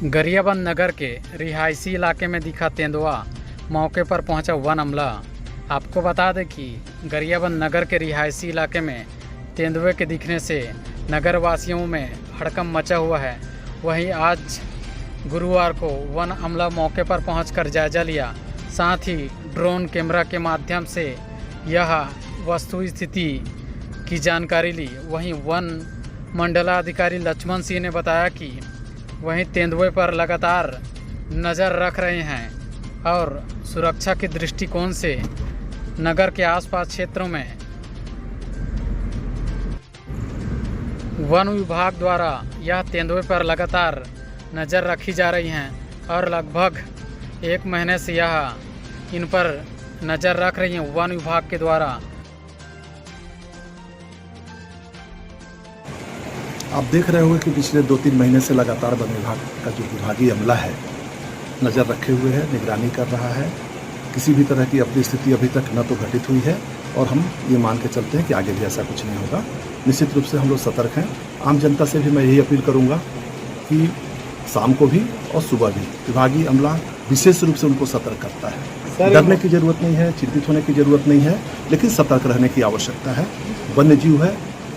गरियाबंद नगर के रिहायशी इलाके में दिखा तेंदुआ, मौके पर पहुंचा वन अमला। आपको बता दें कि गरियाबंद नगर के रिहायशी इलाके में तेंदुए के दिखने से नगर वासियों में हड़कंप मचा हुआ है। वहीं आज गुरुवार को वन अमला मौके पर पहुंचकर जायजा लिया, साथ ही ड्रोन कैमरा के माध्यम से यह वस्तु स्थिति की जानकारी ली। वहीं वन मंडलाधिकारी लक्ष्मण सिंह ने बताया कि वहीं तेंदुए पर लगातार नज़र रख रहे हैं और सुरक्षा के दृष्टिकोण से नगर के आसपास क्षेत्रों में वन विभाग द्वारा यह तेंदुए पर लगातार नज़र रखी जा रही हैं और लगभग 1 महीने से यह इन पर नज़र रख रही हैं वन विभाग के द्वारा। आप देख रहे होंगे कि पिछले 2-3 महीने से लगातार वन विभाग का जो विभागीय अमला है नज़र रखे हुए है, निगरानी कर रहा है। किसी भी तरह की अपनी स्थिति अभी तक न तो घटित हुई है और हम ये मान के चलते हैं कि आगे भी ऐसा कुछ नहीं होगा। निश्चित रूप से हम लोग सतर्क हैं। आम जनता से भी मैं यही अपील करूँगा कि शाम को भी और सुबह भी विभागीय अमला विशेष रूप से उनको सतर्क करता है। डरने की ज़रूरत नहीं है, चिंतित होने की ज़रूरत नहीं है, लेकिन सतर्क रहने की आवश्यकता है। वन्य जीव है,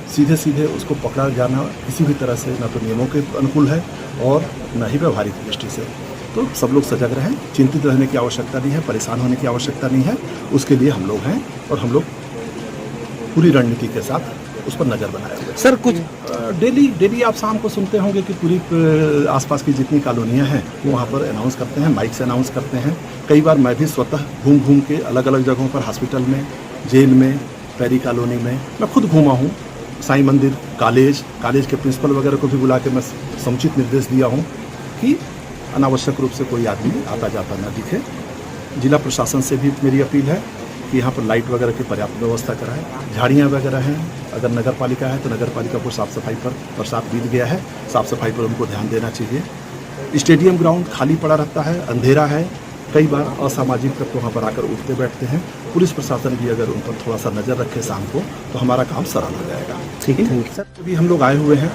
सीधे सीधे उसको पकड़ा जाना किसी भी तरह से न तो नियमों के अनुकूल है और न ही व्यवहारिक दृष्टि से। तो सब लोग सजग रहें, चिंतित रहने की आवश्यकता नहीं है, परेशान होने की आवश्यकता नहीं है। उसके लिए हम लोग हैं और हम लोग पूरी रणनीति के साथ उस पर नज़र बनाए हुए। सर कुछ डेली आप शाम को सुनते होंगे कि पूरी आसपास की जितनी कॉलोनियाँ हैं वो वहाँ पर अनाउंस करते हैं, माइक से अनाउंस करते हैं। कई बार मैं भी स्वतः घूम के अलग अलग जगहों पर, हॉस्पिटल में, जेल में, पैरी कॉलोनी में मैं खुद घूमा हूँ। साईं मंदिर, कॉलेज के प्रिंसिपल वगैरह को भी बुला के मैं समुचित निर्देश दिया हूँ कि अनावश्यक रूप से कोई आदमी आता जाता न दिखे। जिला प्रशासन से भी मेरी अपील है कि यहाँ पर लाइट वगैरह की पर्याप्त व्यवस्था कराएं। झाड़ियाँ वगैरह हैं, अगर नगर पालिका है तो नगर पालिका को साफ़ सफाई पर बरसात बीत गया है, साफ़ सफाई पर उनको ध्यान देना चाहिए। स्टेडियम ग्राउंड खाली पड़ा रहता है, अंधेरा है, कई बार असामाजिक तत्व वहाँ पर आकर उठते बैठते हैं। पुलिस प्रशासन भी अगर उन पर थोड़ा सा नज़र रखे शाम को तो हमारा काम सरल हो जाएगा। ठीक है सर, अभी हम लोग आए हुए हैं,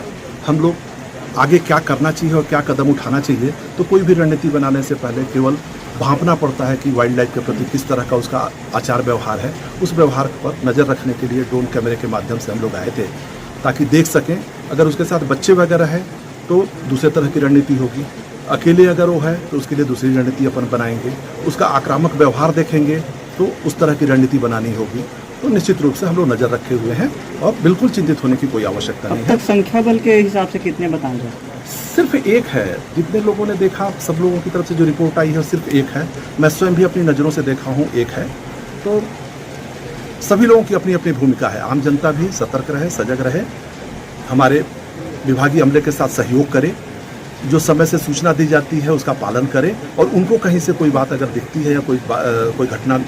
हम लोग आगे क्या करना चाहिए और क्या कदम उठाना चाहिए, तो कोई भी रणनीति बनाने से पहले केवल भांपना पड़ता है कि वाइल्ड लाइफ के प्रति किस तरह का उसका आचार व्यवहार है। उस व्यवहार पर नज़र रखने के लिए ड्रोन कैमरे के माध्यम से हम लोग आए थे ताकि देख सकें। अगर उसके साथ बच्चे वगैरह हैं तो दूसरे तरह की रणनीति होगी, अकेले अगर वो है तो उसके लिए दूसरी रणनीति अपन बनाएंगे, उसका आक्रामक व्यवहार देखेंगे तो उस तरह की रणनीति बनानी होगी। तो निश्चित रूप से हम लोग नज़र रखे हुए हैं और बिल्कुल चिंतित होने की कोई आवश्यकता नहीं है। अब तक संख्या बल के हिसाब से कितने बताएंगे? सिर्फ एक है, जितने लोगों ने देखा, सब लोगों की तरफ से जो रिपोर्ट आई है सिर्फ एक है। मैं स्वयं भी अपनी नज़रों से देखा हूँ, एक है। तो सभी लोगों की अपनी अपनी भूमिका है। आम जनता भी सतर्क रहे, सजग रहे, हमारे विभागीय अमले के साथ सहयोग करे, जो समय से सूचना दी जाती है उसका पालन करें और उनको कहीं से कोई बात अगर दिखती है या कोई घटना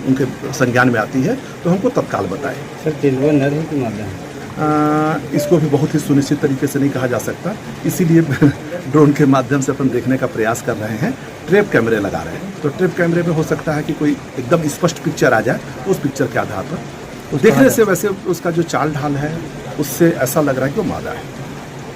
उनके संज्ञान में आती है तो हमको तत्काल बताएं। सर तेंदुआ नर है कि मादा है? इसको भी बहुत ही सुनिश्चित तरीके से नहीं कहा जा सकता, इसीलिए ड्रोन के माध्यम से अपन देखने का प्रयास कर रहे हैं। ट्रैप कैमरे लगा रहे हैं, तो ट्रैप कैमरे में हो सकता है कि कोई एकदम स्पष्ट पिक्चर आ जाए, उस पिक्चर के आधार पर देखने से वैसे उसका जो चाल ढाल है उससे ऐसा लग रहा है कि वो मादा है।